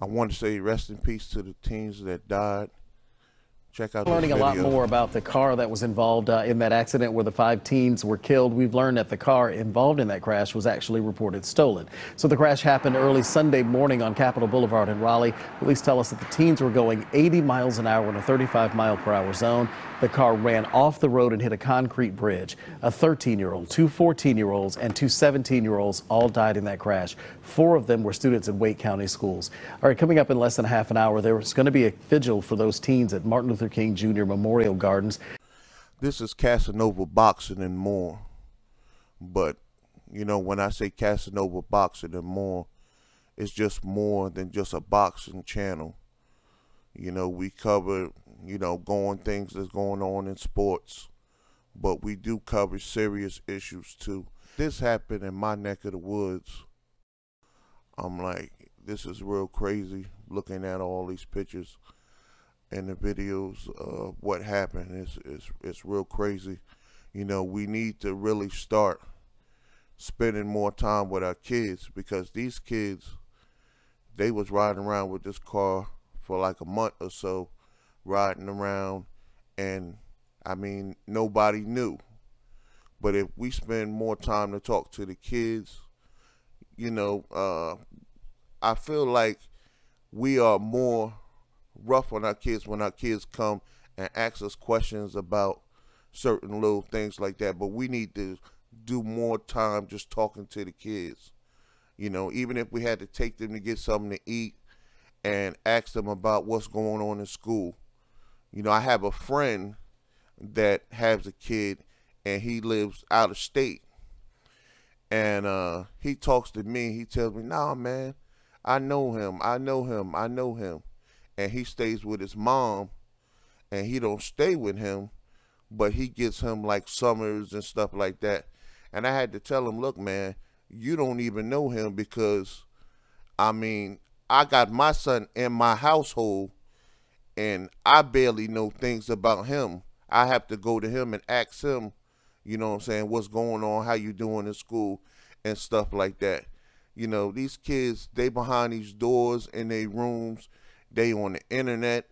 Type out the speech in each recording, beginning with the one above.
want to say rest in peace to the teens that died. Check out this Learning video. a lot more about the car that was involved in that accident where the 5 teens were killed. We've learned that the car involved in that crash was actually reported stolen. So the crash happened early Sunday morning on Capitol Boulevard in Raleigh. Police tell us that the teens were going 80 miles an hour in a 35-mile-per-hour zone. The car ran off the road and hit a concrete bridge. A 13-year-old, 2 14-year-olds, and 2 17-year-olds all died in that crash. 4 of them were students in Wake County schools. All right, coming up in less than half an hour, there's going to be a vigil for those teens at Martin Luther King Jr. Memorial Gardens. This is Casanova Boxing and More. But, you know, when I say Casanova Boxing and More, it's just more than just a boxing channel. You know, we cover, you know, things that's going on in sports, but we do cover serious issues too. This happened in my neck of the woods. I'm like, this is real crazy looking at all these pictures and the videos of what happened. It's real crazy. You know, we need to really start spending more time with our kids, because these kids, they was riding around with this car for like a month or so, riding around, and I mean, nobody knew. But if we spend more time to talk to the kids, you know, I feel like we are more rough on our kids when our kids come and ask us questions about certain little things like that. But we need to do more time just talking to the kids. You know, even if we had to take them to get something to eat and ask them about what's going on in school. You know, I have a friend that has a kid and he lives out of state. And he talks to me. He tells me, nah, man, I know him. And he stays with his mom, and he don't stay with him, but he gets him like summers and stuff like that. And I had to tell him, look, man, you don't even know him, because, I mean, I got my son in my household, and I barely know things about him. I have to go to him and ask him, you know what I'm saying, what's going on, how you doing in school, and stuff like that. You know, these kids, they behind these doors in their rooms, they on the internet,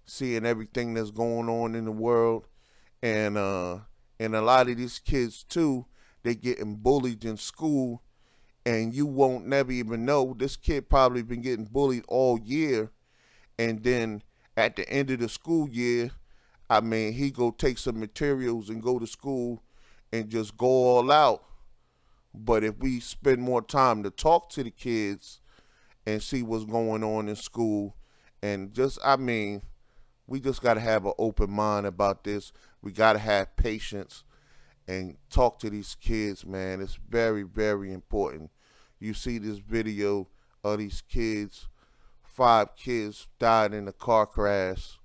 seeing everything that's going on in the world, and a lot of these kids too, they getting bullied in school, and you won't never even know. This kid probably been getting bullied all year, and then at the end of the school year, I mean, he go take some materials and go to school and just go all out. But if we spend more time to talk to the kids and see what's going on in school, and just, I mean, we just got to have an open mind about this. We got to have patience and talk to these kids, man. It's very, very important. You see this video of these kids, 5 kids died in a car crash.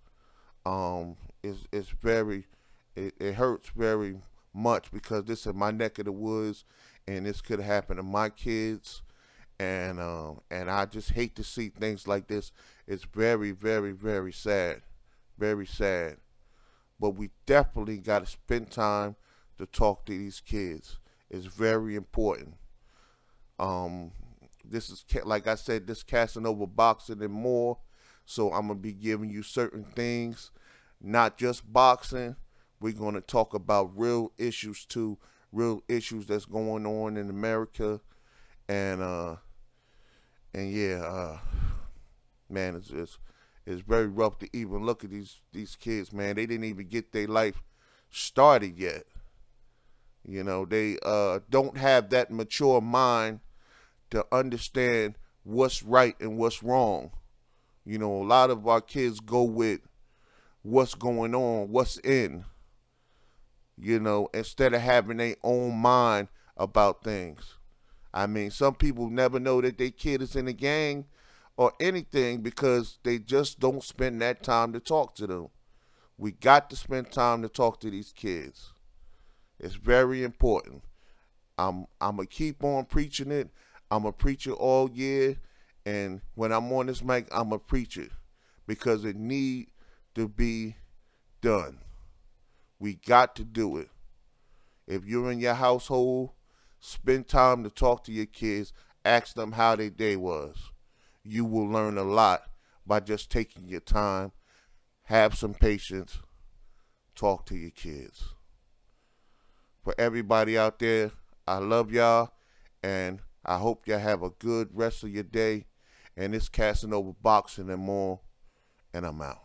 It hurts very much, because this is my neck of the woods, and this could happen to my kids, and I just hate to see things like this. It's very, very, very sad, very sad. But we definitely got to spend time to talk to these kids. It's very important. This is, like I said, this Casanova Boxing and More. So I'm gonna be giving you certain things, not just boxing. We're gonna talk about real issues too, real issues that's going on in America, and yeah, man, it's very rough to even look at these kids, man. They didn't even get their life started yet. You know, they don't have that mature mind to understand what's right and what's wrong. You know, a lot of our kids go with what's going on, what's in, you know, instead of having their own mind about things. I mean, some people never know that their kid is in a gang or anything, because they just don't spend that time to talk to them. We got to spend time to talk to these kids. It's very important. I'm going to keep on preaching it. I'm a preacher all year, and when I'm on this mic, I'm a preacher, because it need to be done. We got to do it. If you're in your household, spend time to talk to your kids. Ask them how their day was. you will learn a lot by just taking your time. Have some patience. Talk to your kids. For everybody out there, I love y'all, and I hope y'all have a good rest of your day. And it's Casanova Boxing and More, and I'm out.